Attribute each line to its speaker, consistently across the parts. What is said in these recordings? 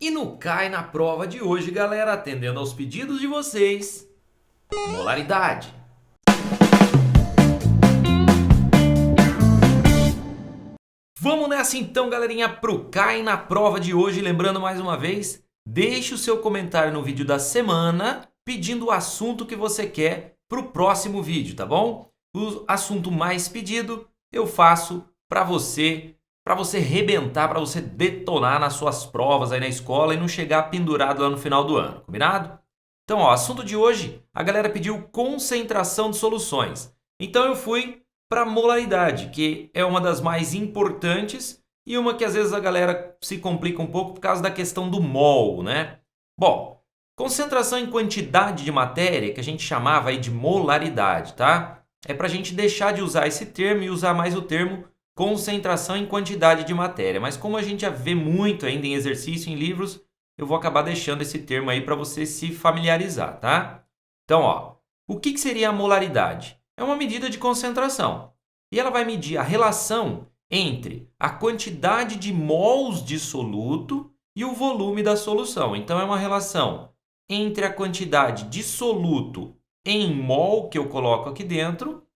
Speaker 1: E no Cai na Prova de hoje, galera, atendendo aos pedidos de vocês, molaridade. Vamos nessa então, galerinha, pro Cai na Prova de hoje. Lembrando mais uma vez, deixe o seu comentário no vídeo da semana pedindo o assunto que você quer pro próximo vídeo, tá bom? O assunto mais pedido eu faço para você rebentar, para você detonar nas suas provas aí na escola e não chegar pendurado lá no final do ano, combinado? Então, ó, assunto de hoje, a galera pediu concentração de soluções. Então eu fui para molaridade, que é uma das mais importantes e uma que às vezes a galera se complica um pouco por causa da questão do mol, né? Bom, concentração em quantidade de matéria, que a gente chamava aí de molaridade, tá? É para a gente deixar de usar esse termo e usar mais o termo concentração em quantidade de matéria. Mas como a gente já vê muito ainda em exercício, em livros, eu vou acabar deixando esse termo aí para você se familiarizar, tá? Então, ó, o que seria a molaridade? É uma medida de concentração. E ela vai medir a relação entre a quantidade de mols de soluto e o volume da solução. Então, é uma relação entre a quantidade de soluto em mol que eu coloco aqui dentro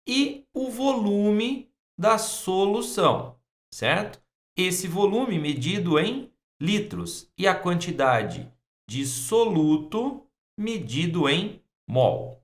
Speaker 1: e o volume da solução, certo? Esse volume medido em litros e a quantidade de soluto medido em mol.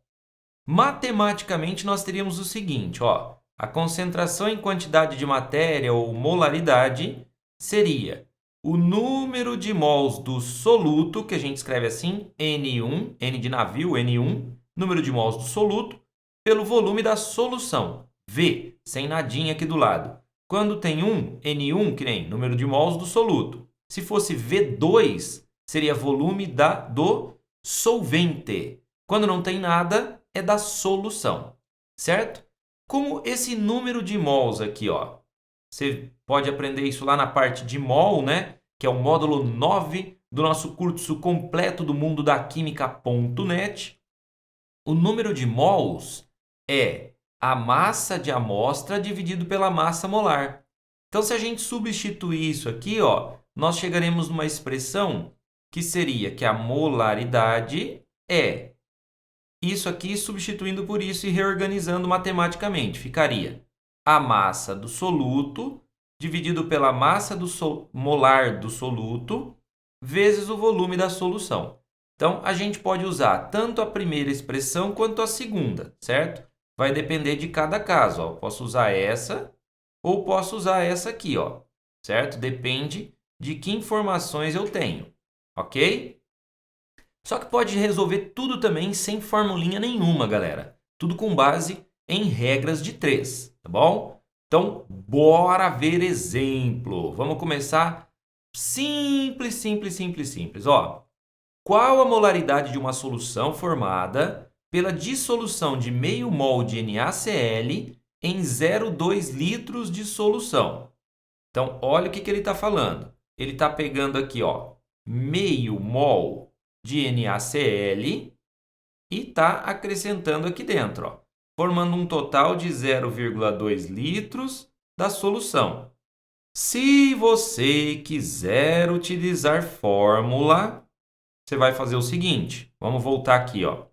Speaker 1: Matematicamente, nós teríamos o seguinte, ó, a concentração em quantidade de matéria ou molaridade seria o número de mols do soluto, que a gente escreve assim, N1, N de navio, N1, número de mols do soluto, pelo volume da solução, V, sem nadinha aqui do lado. Quando tem N1, que nem número de mols do soluto. Se fosse V2, seria volume do solvente. Quando não tem nada, é da solução, certo? Como esse número de mols aqui, ó, você pode aprender isso lá na parte de mol, né? Que é o módulo 9 do nosso curso completo do mundo da química.net. O número de mols é a massa de amostra dividido pela massa molar. Então, se a gente substituir isso aqui, ó, nós chegaremos numa expressão que seria que a molaridade é isso aqui substituindo por isso e reorganizando matematicamente. Ficaria a massa do soluto dividido pela massa molar do soluto vezes o volume da solução. Então, a gente pode usar tanto a primeira expressão quanto a segunda, certo? Vai depender de cada caso. Ó. Posso usar essa ou posso usar essa aqui, ó, certo? Depende de que informações eu tenho, ok? Só que pode resolver tudo também sem formulinha nenhuma, galera. Tudo com base em regras de 3, tá bom? Então, bora ver exemplo. Vamos começar simples, simples, simples, simples. Ó, qual a molaridade de uma solução formada pela dissolução de meio mol de NaCl em 0,2 litros de solução? Então, olha o que ele está falando. Ele está pegando aqui, ó, meio mol de NaCl e está acrescentando aqui dentro, ó, formando um total de 0,2 litros da solução. Se você quiser utilizar fórmula, você vai fazer o seguinte. Vamos voltar aqui, ó.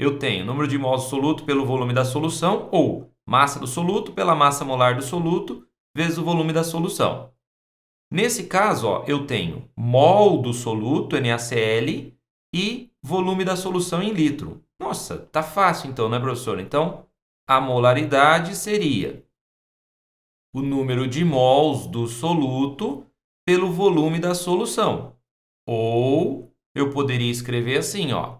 Speaker 1: Eu tenho número de mols do soluto pelo volume da solução ou massa do soluto pela massa molar do soluto vezes o volume da solução. Nesse caso, ó, eu tenho mol do soluto, NaCl, e volume da solução em litro. Nossa, tá fácil então, né, professor? Então, a molaridade seria o número de mols do soluto pelo volume da solução. Ou eu poderia escrever assim, ó,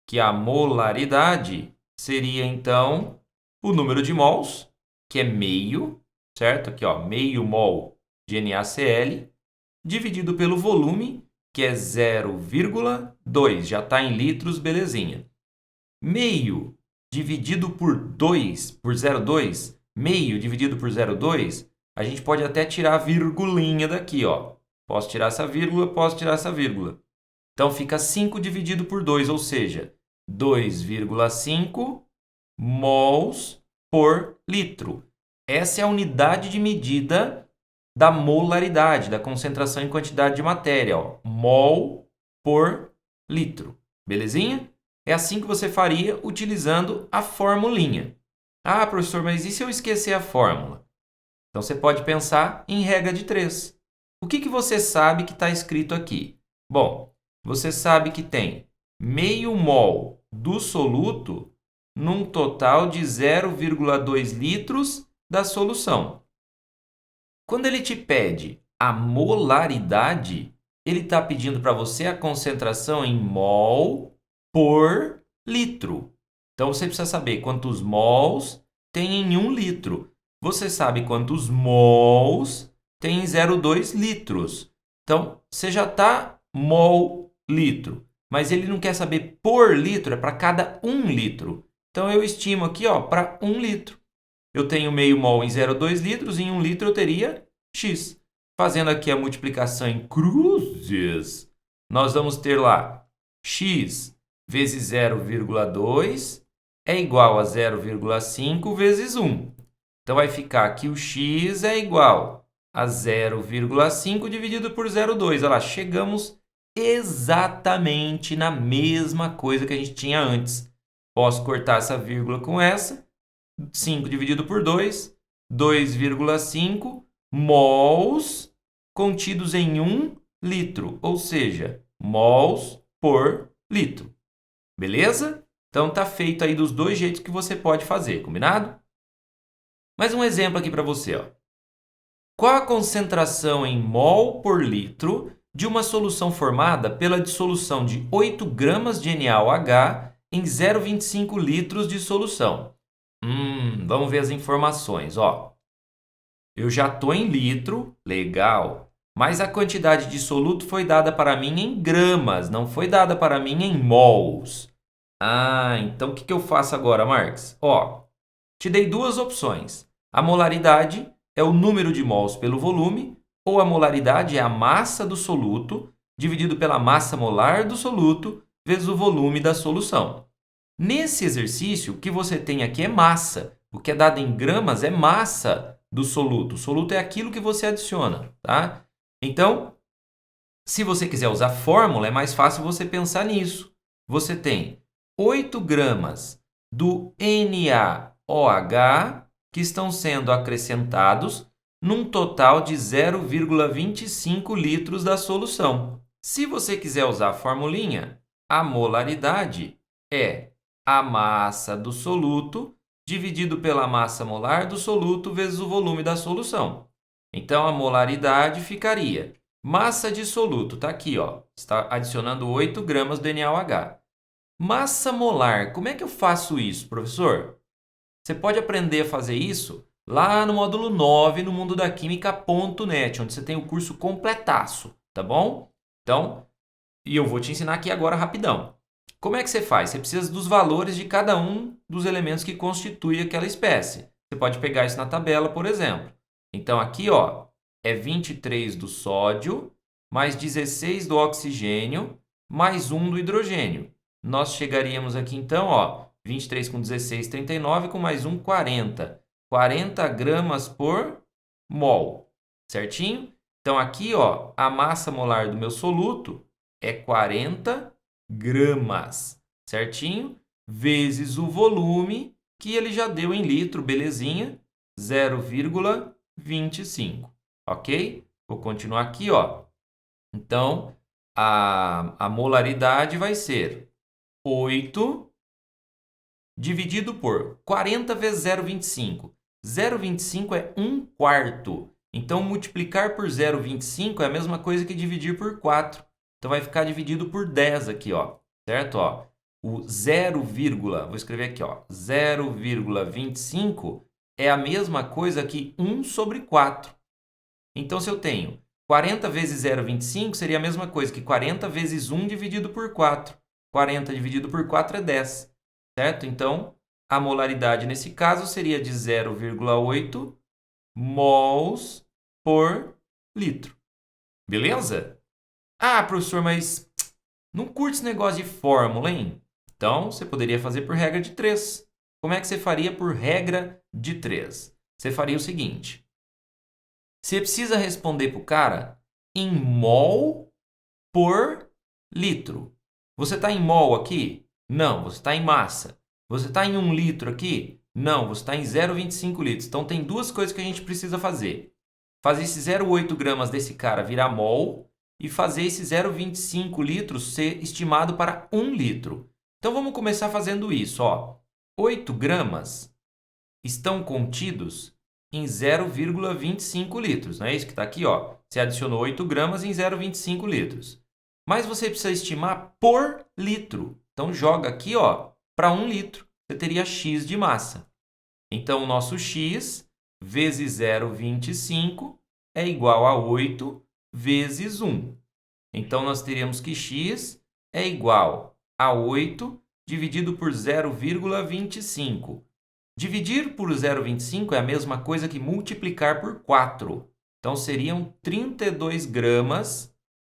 Speaker 1: que a molaridade seria, então, o número de mols, que é meio, certo? Aqui, ó, meio mol de NaCl, dividido pelo volume, que é 0,2. Já está em litros, belezinha. Meio dividido por 2, por 0,2, meio dividido por 0,2, a gente pode até tirar a virgulinha daqui, ó. Posso tirar essa vírgula, posso tirar essa vírgula. Então, fica 5 dividido por 2, ou seja, 2,5 mols por litro. Essa é a unidade de medida da molaridade, da concentração em quantidade de matéria, ó, mol por litro. Belezinha? É assim que você faria utilizando a formulinha. Ah, professor, mas e se eu esquecer a fórmula? Então, você pode pensar em regra de 3. O que você sabe que está escrito aqui? Bom, você sabe que tem meio mol do soluto num total de 0,2 litros da solução. Quando ele te pede a molaridade, ele está pedindo para você a concentração em mol por litro. Então, você precisa saber quantos mols tem em 1 litro. Você sabe quantos mols tem em 0,2 litros. Então, você já está mol litro. Mas ele não quer saber por litro, é para cada 1 litro. Então, eu estimo aqui para 1 litro. Eu tenho meio mol em 0,2 litros, em 1 litro eu teria X. Fazendo aqui a multiplicação em cruzes, nós vamos ter lá X vezes 0,2 é igual a 0,5 vezes 1. Então, vai ficar que o X é igual a 0,5 dividido por 0,2. Olha lá, chegamos exatamente na mesma coisa que a gente tinha antes. Posso cortar essa vírgula com essa. 5 dividido por 2, 2,5 mols contidos em 1 litro, ou seja, mols por litro. Beleza? Então, tá feito aí dos dois jeitos que você pode fazer, combinado? Mais um exemplo aqui para você, ó. Qual a concentração em mol por litro de uma solução formada pela dissolução de 8 gramas de NaOH em 0,25 litros de solução? Vamos ver as informações, ó. Eu já estou em litro, legal, mas a quantidade de soluto foi dada para mim em gramas, não foi dada para mim em mols. Então o que eu faço agora, Marx? Ó, te dei duas opções. A molaridade é o número de mols pelo volume, ou a molaridade é a massa do soluto dividido pela massa molar do soluto vezes o volume da solução. Nesse exercício, o que você tem aqui é massa. O que é dado em gramas é massa do soluto. O soluto é aquilo que você adiciona, tá? Então, se você quiser usar fórmula, é mais fácil você pensar nisso. Você tem 8 gramas do NaOH que estão sendo acrescentados num total de 0,25 litros da solução. Se você quiser usar a formulinha, a molaridade é a massa do soluto dividido pela massa molar do soluto vezes o volume da solução. Então, a molaridade ficaria massa de soluto, está aqui, ó, está adicionando 8 gramas do NaOH. Massa molar, como é que eu faço isso, professor? Você pode aprender a fazer isso lá no módulo 9, no mundodaquimica.net, onde você tem o curso completaço, tá bom? Então, e eu vou te ensinar aqui agora rapidão. Como é que você faz? Você precisa dos valores de cada um dos elementos que constituem aquela espécie. Você pode pegar isso na tabela, por exemplo. Então, aqui, ó, é 23 do sódio, mais 16 do oxigênio, mais 1 do hidrogênio. Nós chegaríamos aqui, então, ó, 23 com 16, 39, com mais 1, 40. 40 gramas por mol, certinho? Então, aqui, ó, a massa molar do meu soluto é 40 gramas, certinho? Vezes o volume, que ele já deu em litro, belezinha, 0,25, ok? Vou continuar aqui, ó. Então, a molaridade vai ser 8 dividido por 40 vezes 0,25. 0,25 é 1 quarto. Então, multiplicar por 0,25 é a mesma coisa que dividir por 4. Então, vai ficar dividido por 10 aqui, ó. Certo? Ó, o 0, vou escrever aqui, ó, 0,25 é a mesma coisa que 1 sobre 4. Então, se eu tenho 40 vezes 0,25, seria a mesma coisa que 40 vezes 1 dividido por 4. 40 dividido por 4 é 10. Certo? Então, a molaridade nesse caso seria de 0,8 mols por litro. Beleza? Professor, mas não curte esse negócio de fórmula, hein? Então, você poderia fazer por regra de 3. Como é que você faria por regra de 3? Você faria o seguinte. Você precisa responder para o cara em mol por litro. Você está em mol aqui? Não, você está em massa. Você está em 1 litro aqui? Não, você está em 0,25 litros. Então, tem duas coisas que a gente precisa fazer. Fazer esse 0,8 gramas desse cara virar mol e fazer esse 0,25 litros ser estimado para 1 litro. Então, vamos começar fazendo isso. 8 gramas estão contidos em 0,25 litros. Não é isso que está aqui? Você adicionou 8 gramas em 0,25 litros. Mas você precisa estimar por litro. Então, joga aqui para 1 litro. Você teria x de massa. Então, o nosso x vezes 0,25 é igual a 8 vezes 1. Então, nós teríamos que x é igual a 8 dividido por 0,25. Dividir por 0,25 é a mesma coisa que multiplicar por 4. Então, seriam 32 gramas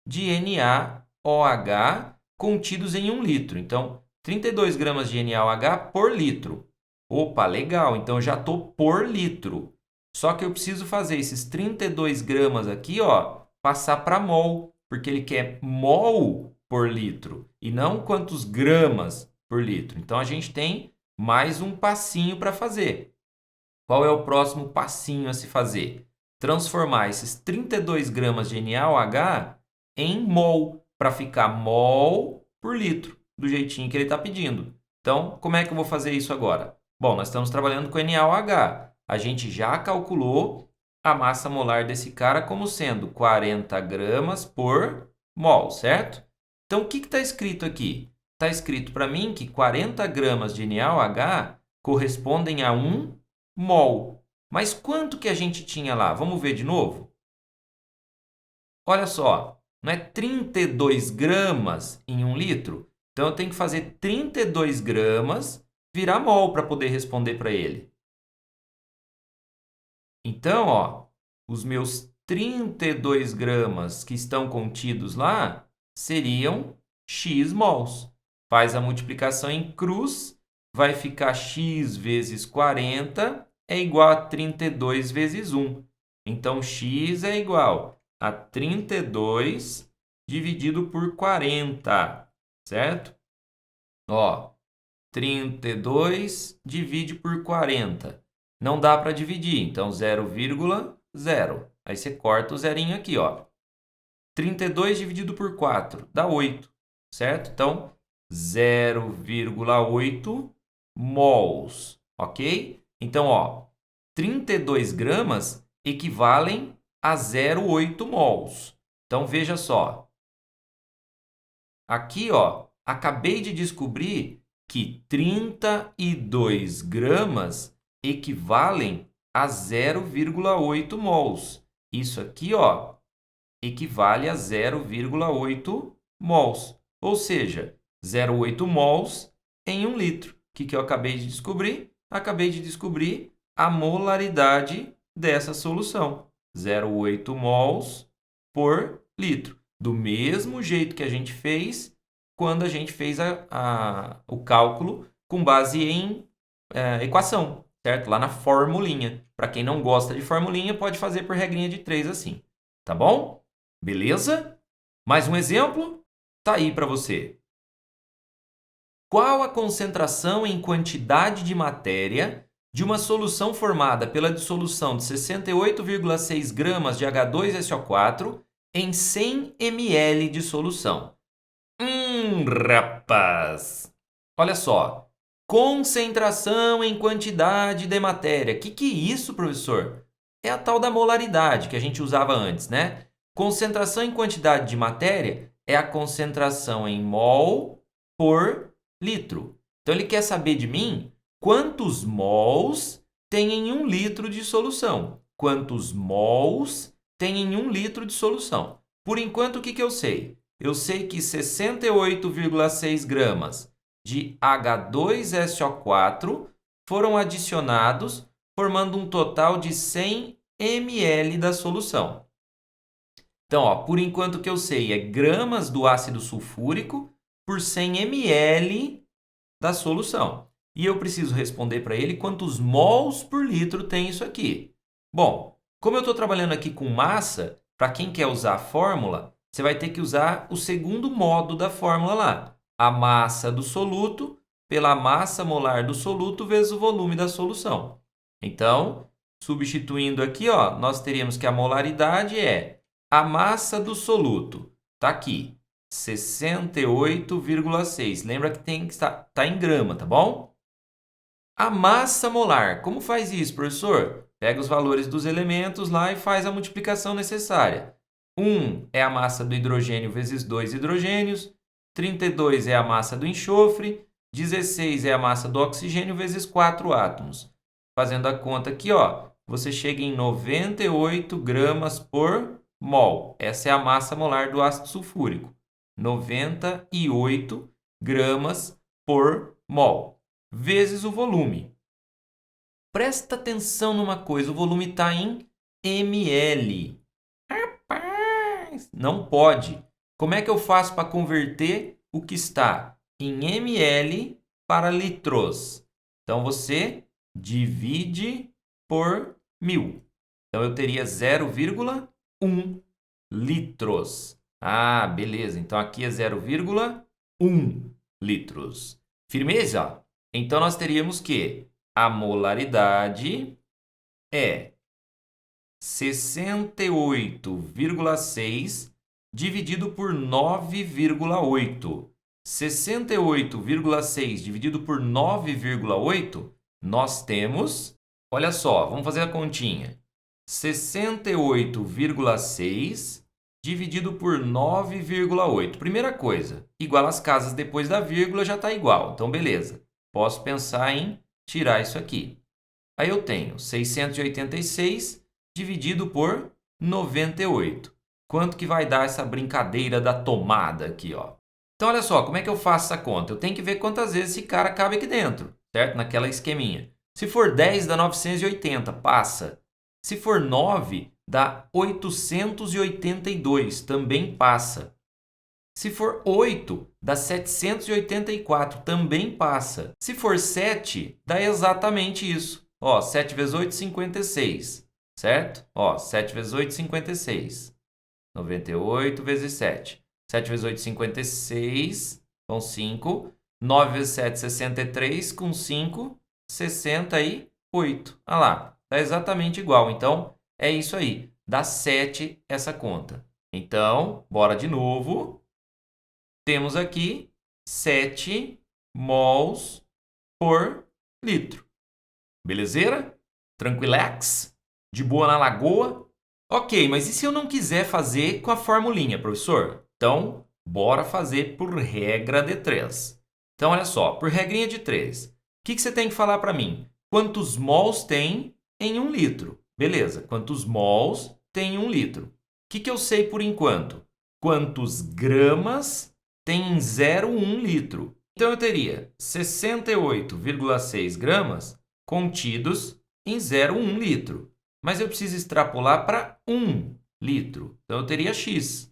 Speaker 1: de NaOH contidos em 1 litro. Então, 32 gramas de NaOH por litro. Opa, legal! Então, eu já estou por litro. Só que eu preciso fazer esses 32 gramas aqui, passar para mol, porque ele quer mol por litro e não quantos gramas por litro. Então, a gente tem mais um passinho para fazer. Qual é o próximo passinho a se fazer? Transformar esses 32 gramas de NaOH em mol, para ficar mol por litro, do jeitinho que ele está pedindo. Então, como é que eu vou fazer isso agora? Bom, nós estamos trabalhando com NaOH. A gente já calculou a massa molar desse cara como sendo 40 gramas por mol, certo? Então, o que está escrito aqui? Está escrito para mim que 40 gramas de NaOH correspondem a 1 mol. Mas quanto que a gente tinha lá? Vamos ver de novo? Olha só, não é 32 gramas em 1 litro? Então, eu tenho que fazer 32 gramas virar mol para poder responder para ele. Então, os meus 32 gramas que estão contidos lá seriam x mols. Faz a multiplicação em cruz, vai ficar x vezes 40 é igual a 32 vezes 1. Então, x é igual a 32 dividido por 40, certo? 32 divide por 40. Não dá para dividir, então 0,0. Aí você corta o zerinho aqui, 32 dividido por 4 dá 8, certo? Então, 0,8 mols, ok? Então, 32 gramas equivalem a 0,8 mols. Então, veja só. Aqui, acabei de descobrir que 32 gramas equivalem a 0,8 mols. Isso aqui, equivale a 0,8 mols. Ou seja, 0,8 mols em 1 litro. O que eu acabei de descobrir? Acabei de descobrir a molaridade dessa solução. 0,8 mols por litro. Do mesmo jeito que a gente fez quando a gente fez o cálculo com base em equação, certo? Lá na formulinha. Para quem não gosta de formulinha, pode fazer por regrinha de 3 assim. Tá bom? Beleza? Mais um exemplo? Tá aí para você. Qual a concentração em quantidade de matéria de uma solução formada pela dissolução de 68,6 gramas de H2SO4 em 100 ml de solução? Rapaz! Olha só. Concentração em quantidade de matéria. Que é isso, professor? É a tal da molaridade que a gente usava antes, né? Concentração em quantidade de matéria é a concentração em mol por litro. Então, ele quer saber de mim quantos mols tem em 1 litro de solução. Quantos mols tem em 1 litro de solução? Por enquanto, o que eu sei? Eu sei que 68,6 gramas de H2SO4 foram adicionados, formando um total de 100 ml da solução. Então, por enquanto o que eu sei é gramas do ácido sulfúrico por 100 ml da solução. E eu preciso responder para ele quantos mols por litro tem isso aqui. Bom, Como eu estou trabalhando aqui com massa, para quem quer usar a fórmula, você vai ter que usar o segundo modo da fórmula lá. A massa do soluto pela massa molar do soluto vezes o volume da solução. Então, substituindo aqui, ó, nós teríamos que a molaridade é a massa do soluto. Está aqui, 68,6. Lembra que tem que estar em grama, tá bom? A massa molar. Como faz isso, professor? Pega os valores dos elementos lá e faz a multiplicação necessária. 1 é a massa do hidrogênio vezes 2 hidrogênios. 32 é a massa do enxofre. 16 é a massa do oxigênio vezes 4 átomos. Fazendo a conta aqui, ó, você chega em 98 gramas por mol. Essa é a massa molar do ácido sulfúrico. 98 gramas por mol. Vezes o volume. Presta atenção numa coisa, o volume está em ml. Rapaz, não pode. Como é que eu faço para converter o que está em ml para litros? Então, você divide por 1000. Então, eu teria 0,1 litros. Ah, beleza. Então, aqui é 0,1 litros. Firmeza? Então, nós teríamos que a molaridade é 68,6 dividido por 9,8. 68,6 dividido por 9,8, nós temos... Olha só, vamos fazer a continha. 68,6 dividido por 9,8. Primeira coisa, igual às casas depois da vírgula já está igual. Então, beleza. Posso pensar em tirar isso aqui. Aí eu tenho 686 dividido por 98. Quanto que vai dar essa brincadeira da tomada aqui, ó? Então, olha só, como é que eu faço essa conta? Eu tenho que ver quantas vezes esse cara cabe aqui dentro, certo? Naquela esqueminha. Se for 10, dá 980, passa. Se for 9, dá 882, também passa. Se for 8, dá 784, também passa. Se for 7, dá exatamente isso. Ó, 7 vezes 8, 56, certo? Ó, 7 vezes 8, 56. 98 vezes 7. 7 vezes 8, 56, com 5. 9 vezes 7, 63, com 5, 68. Olha lá, dá exatamente igual. Então, é isso aí. Dá 7 essa conta. Então, bora de novo. Temos aqui 7 mols por litro. Belezeira? Tranquilex? De boa na lagoa? Ok, mas e se eu não quiser fazer com a formulinha, professor? Então, bora fazer por regra de 3. Então, olha só, por regrinha de 3. O que você tem que falar para mim? Quantos mols tem em 1 litro? Beleza, quantos mols tem em 1 litro? O que eu sei por enquanto? Quantos gramas tem em 0,1 litro? Então, eu teria 68,6 gramas contidos em 0,1 litro. Mas eu preciso extrapolar para 1 litro. Então, eu teria X.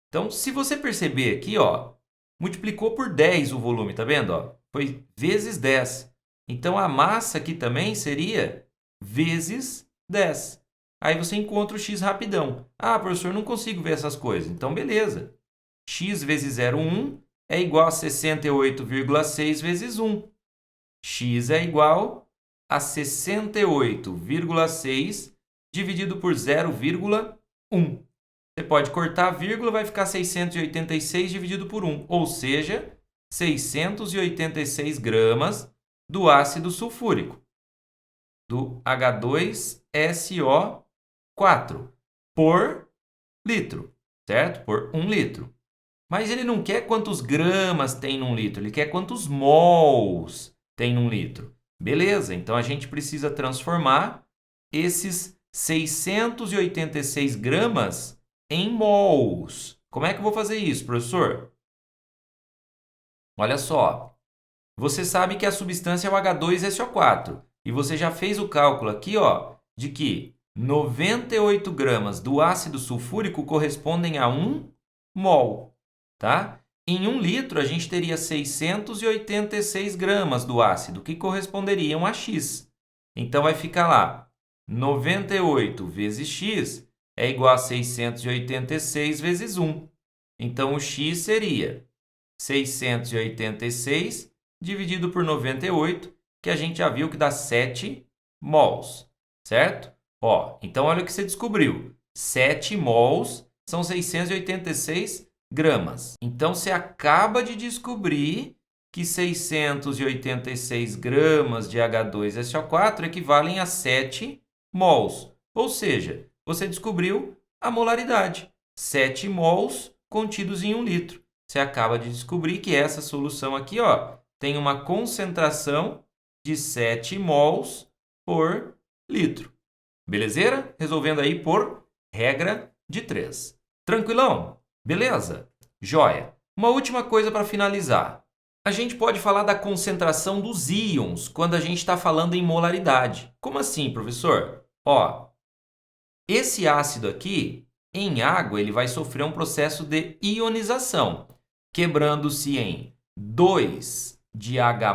Speaker 1: Então, se você perceber aqui, ó, multiplicou por 10 o volume, tá vendo? Ó? Foi vezes 10. Então, a massa aqui também seria vezes 10. Aí você encontra o X rapidão. Ah, professor, não consigo ver essas coisas. Então, beleza. X vezes 0,1 é igual a 68,6 vezes 1. X é igual a 68,6 dividido por 0,1. Você pode cortar a vírgula, vai ficar 686 dividido por 1, ou seja, 686 gramas do ácido sulfúrico, do H2SO4, por litro, certo? Por 1 litro. Mas ele não quer quantos gramas tem num litro, ele quer quantos mols tem num litro. Beleza, então a gente precisa transformar esses 686 gramas em mols. Como é que eu vou fazer isso, professor? Olha só, você sabe que a substância é o H2SO4 e você já fez o cálculo aqui, ó, de que 98 gramas do ácido sulfúrico correspondem a 1 mol. Tá? Em 1 litro, a gente teria 686 gramas do ácido, que corresponderiam a X. Então, vai ficar lá 98 vezes x é igual a 686 vezes 1. Então, o x seria 686 dividido por 98, que a gente já viu que dá 7 mols, certo? Ó, então, olha o que você descobriu. 7 mols são 686 gramas. Então, você acaba de descobrir que 686 gramas de H2SO4 equivalem a 7 mols. Ou seja, você descobriu a molaridade. 7 mols contidos em 1 litro. Você acaba de descobrir que essa solução aqui, ó, tem uma concentração de 7 mols por litro. Belezeira? Resolvendo aí por regra de 3. Tranquilão? Beleza? Joia! Uma última coisa para finalizar. A gente pode falar da concentração dos íons quando a gente está falando em molaridade. Como assim, professor? Ó, esse ácido aqui, em água, ele vai sofrer um processo de ionização, quebrando-se em 2 de H+,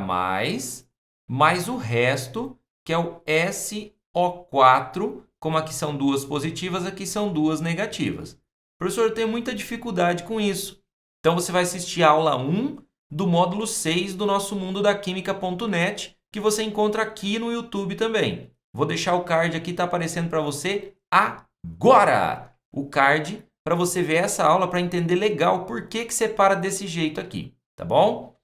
Speaker 1: mais o resto, que é o SO4, como aqui são duas positivas, aqui são duas negativas. Professor, eu tenho muita dificuldade com isso. Então, você vai assistir a aula 1 do módulo 6 do nosso mundo da química.net, que você encontra aqui no YouTube também. Vou deixar o card aqui, está aparecendo para você agora. O card para você ver essa aula, para entender legal por que separa desse jeito aqui, tá bom?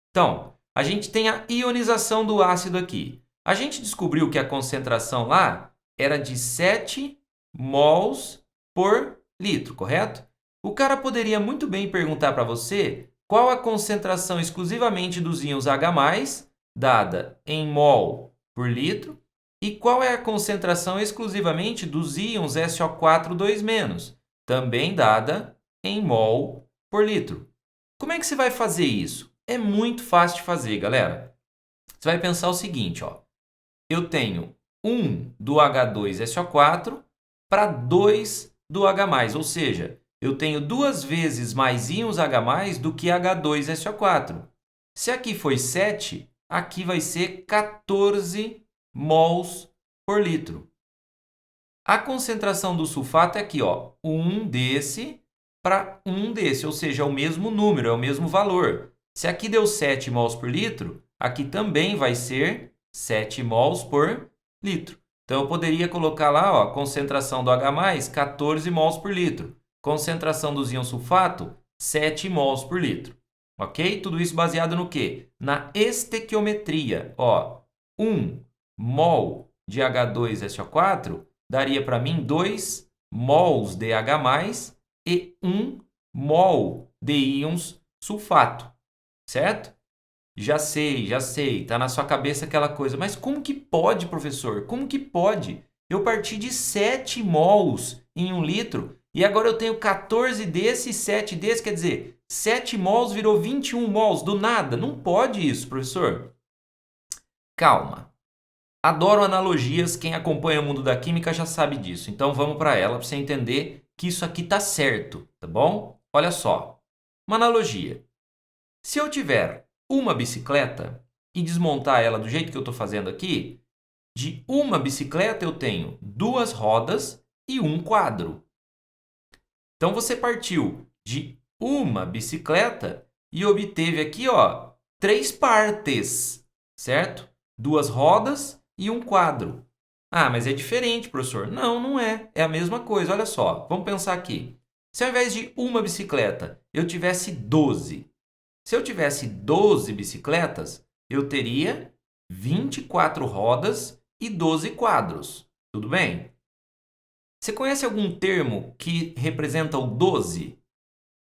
Speaker 1: Então, a gente tem a ionização do ácido aqui. A gente descobriu que a concentração lá era de 7 mols por litro, correto? O cara poderia muito bem perguntar para você qual a concentração exclusivamente dos íons H+, dada em mol por litro, e qual é a concentração exclusivamente dos íons SO4 2-, também dada em mol por litro. Como é que você vai fazer isso? É muito fácil de fazer, galera. Você vai pensar o seguinte, ó. Eu tenho 1 do H2SO4 para 2 do H+, ou seja, eu tenho 2 vezes mais íons H+ do que H2SO4. Se aqui foi 7, aqui vai ser 14 mols por litro. A concentração do sulfato é aqui, ó, 1 desse para 1 desse, ou seja, é o mesmo número, é o mesmo valor. Se aqui deu 7 mols por litro, aqui também vai ser 7 mols por litro. Então, eu poderia colocar lá, ó, concentração do H+, 14 mols por litro. Concentração dos íons sulfato, 7 mols por litro. Ok? Tudo isso baseado no quê? Na estequiometria. Ó, 1 mol de H2SO4 daria para mim 2 mols de H+, e 1 mol de íons sulfato. Certo? Já sei, está na sua cabeça aquela coisa. Mas como que pode, professor? Como que pode? Eu parti de 7 mols em 1 litro e agora eu tenho 14 desse e 7 desse, quer dizer, 7 mols virou 21 mols do nada. Não pode isso, professor. Calma. Adoro analogias, quem acompanha o mundo da química já sabe disso. Então vamos para ela para você entender que isso aqui está certo, tá bom? Olha só, uma analogia. Se eu tiver uma bicicleta e desmontar ela do jeito que eu estou fazendo aqui, de uma bicicleta eu tenho 2 rodas e 1 quadro. Então você partiu de uma bicicleta e obteve aqui, ó, 3 partes, certo? 2 rodas e 1 quadro. Ah, mas é diferente, professor. Não, não é. É a mesma coisa. Olha só, vamos pensar aqui. Se ao invés de uma bicicleta, eu tivesse 12. Se eu tivesse 12 bicicletas, eu teria 24 rodas e 12 quadros. Tudo bem? Você conhece algum termo que representa o 12?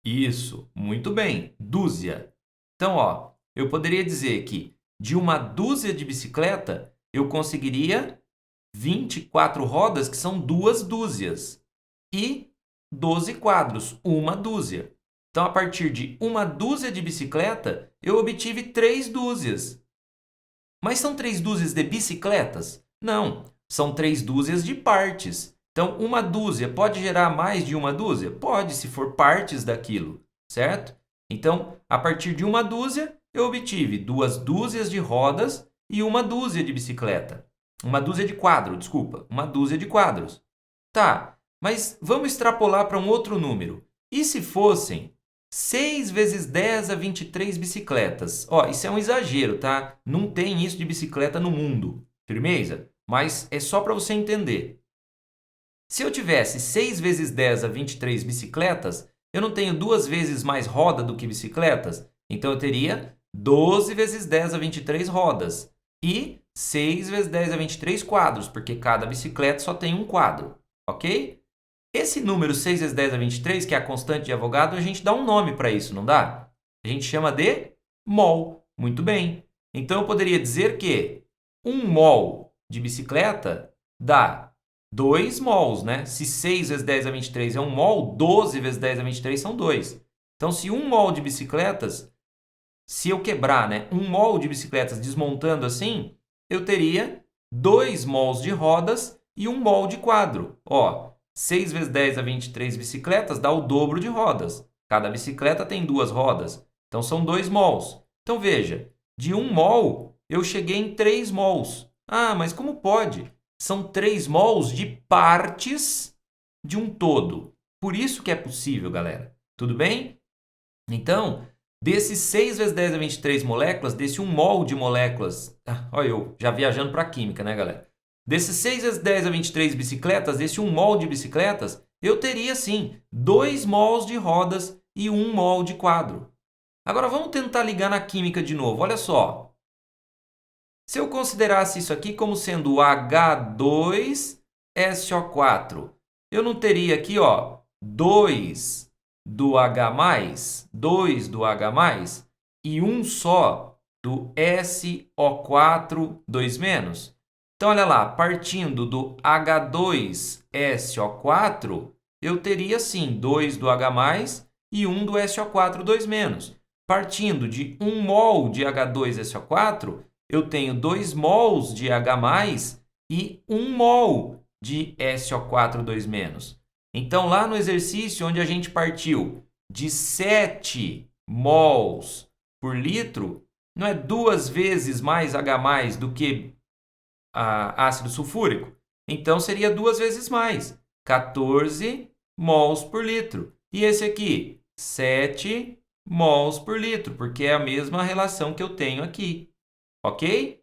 Speaker 1: Isso, muito bem, dúzia. Então, ó, eu poderia dizer que de uma dúzia de bicicleta, eu conseguiria 24 rodas, que são 2 dúzias, e 12 quadros, uma dúzia. Então, a partir de uma dúzia de bicicleta, eu obtive 3 dúzias. Mas são 3 dúzias de bicicletas? Não, são 3 dúzias de partes. Então, uma dúzia pode gerar mais de uma dúzia? Pode, se for partes daquilo, certo? Então, a partir de uma dúzia, eu obtive 2 dúzias de rodas e uma dúzia de bicicleta. Uma dúzia de quadros, desculpa. Uma dúzia de quadros. Tá, mas vamos extrapolar para um outro número. E se fossem 6 vezes 10 a 23 bicicletas? Ó, isso é um exagero, tá? Não tem isso de bicicleta no mundo. Firmeza? Mas é só para você entender. Se eu tivesse 6 vezes 10 a 23 bicicletas, eu não tenho 2 vezes mais roda do que bicicletas? Então eu teria 12 vezes 10 a 23 rodas. E 6 vezes 10 a 23 quadros, porque cada bicicleta só tem um quadro. Ok? Esse número 6 vezes 10 a 23, que é a constante de Avogadro, a gente dá um nome para isso, não dá? A gente chama de mol. Muito bem. Então eu poderia dizer que 1 mol de bicicleta dá 2 mols, né? Se 6 vezes 10 a 23 é 1 mol, 12 vezes 10 a 23 são 2. Então, se 1 mol de bicicletas, se eu quebrar, né, 1 mol de bicicletas desmontando assim, eu teria 2 mols de rodas e 1 mol de quadro. Ó, 6 vezes 10 a 23 bicicletas dá o dobro de rodas. Cada bicicleta tem 2 rodas. Então, são 2 mols. Então, veja, de 1 mol, eu cheguei em 3 mols. Ah, mas como pode? São 3 mols de partes de um todo. Por isso que é possível, galera. Tudo bem? Então, desses 6 vezes 10 a 23 moléculas, desse 1 mol de moléculas... olha eu, já viajando para a química, né, galera? Desses 6 vezes 10 a 23 bicicletas, desse 1 mol de bicicletas, eu teria, sim, 2 mols de rodas e 1 mol de quadro. Agora, vamos tentar ligar na química de novo. Olha só. Se eu considerasse isso aqui como sendo o H2SO4, eu não teria aqui, ó, 2 do H+, 2 do H+, e 1 só do SO4 2-? Então, olha lá, partindo do H2SO4, eu teria, sim, 2 do H+, e 1 do SO4 2-. Partindo de 1 mol de H2SO4, eu tenho 2 mols de H+, e 1 mol de SO4 2-. Então, lá no exercício onde a gente partiu de 7 mols por litro, não é 2 vezes mais H+ do que ácido sulfúrico? Então, seria 2 vezes mais, 14 mols por litro. E esse aqui, 7 mols por litro, porque é a mesma relação que eu tenho aqui. Ok?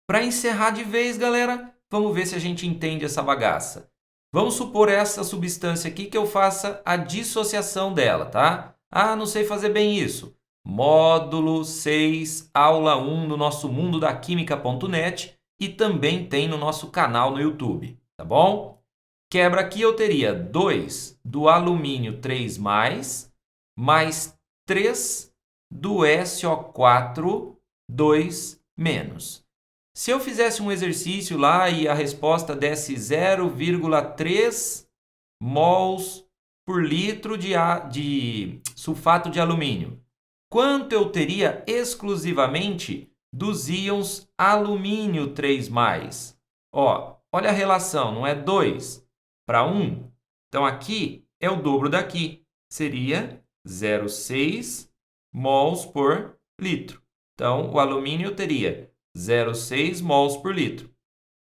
Speaker 1: Para encerrar de vez, galera, vamos ver se a gente entende essa bagaça. Vamos supor essa substância aqui que eu faça a dissociação dela, tá? Ah, não sei fazer bem isso. Módulo 6, aula 1 no nosso mundo da química.net e também tem no nosso canal no YouTube, tá bom? Quebra aqui eu teria 2 do alumínio 3+, mais 3 do SO4 2-. Se eu fizesse um exercício lá e a resposta desse 0,3 mols por litro de sulfato de alumínio, quanto eu teria exclusivamente dos íons alumínio 3+? Ó, olha a relação, não é 2 para 1? Então, aqui é o dobro daqui. Seria 0,6 mols por litro. Então, o alumínio teria 0,6 mols por litro.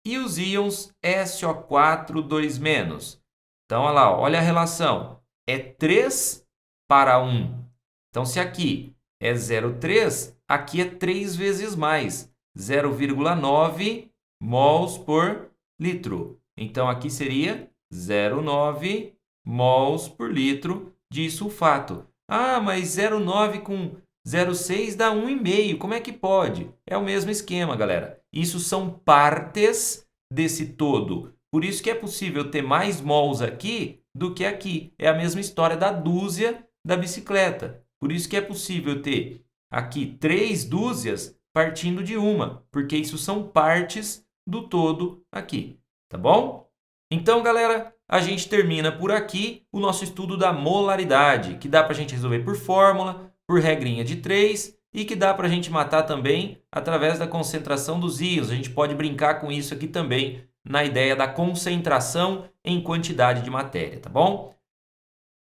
Speaker 1: E os íons SO4 2-? Então, olha lá, olha a relação. É 3 para 1. Então, se aqui é 0,3, aqui é 3 vezes mais, 0,9 mols por litro. Então, aqui seria 0,9 mols por litro de sulfato. Ah, mas 0,9 com 0,6 dá 1,5. Como é que pode? É o mesmo esquema, galera. Isso são partes desse todo. Por isso que é possível ter mais mols aqui do que aqui. É a mesma história da dúzia da bicicleta. Por isso que é possível ter aqui 3 dúzias partindo de uma, porque isso são partes do todo aqui, tá bom? Então, galera, a gente termina por aqui o nosso estudo da molaridade, que dá para a gente resolver por fórmula, por regrinha de 3 e que dá para a gente matar também através da concentração dos íons. A gente pode brincar com isso aqui também na ideia da concentração em quantidade de matéria, tá bom?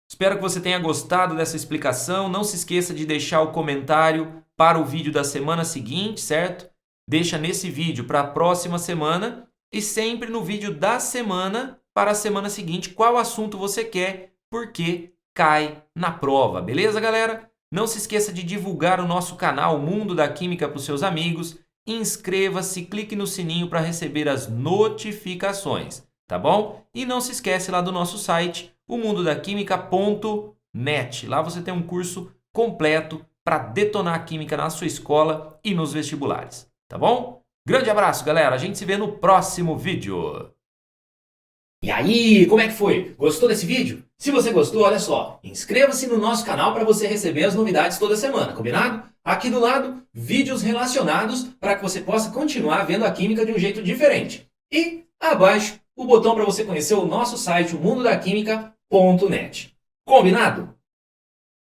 Speaker 1: Espero que você tenha gostado dessa explicação. Não se esqueça de deixar o comentário para o vídeo da semana seguinte, certo? deixa nesse vídeo para a próxima semana e sempre no vídeo da semana para a semana seguinte qual assunto você quer, porque cai na prova, beleza, galera? Não se esqueça de divulgar o nosso canal Mundo da Química para os seus amigos, inscreva-se, clique no sininho para receber as notificações, tá bom? E não se esquece lá do nosso site, o mundodaquimica.net. Lá você tem um curso completo para detonar a química na sua escola e nos vestibulares, tá bom? Grande abraço, galera. A gente se vê no próximo vídeo.
Speaker 2: E aí, como é que foi? Gostou desse vídeo? Se você gostou, olha só, inscreva-se no nosso canal para você receber as novidades toda semana, combinado? Aqui do lado, vídeos relacionados para que você possa continuar vendo a química de um jeito diferente. E abaixo, o botão para você conhecer o nosso site, o mundodaquimica.net. Combinado?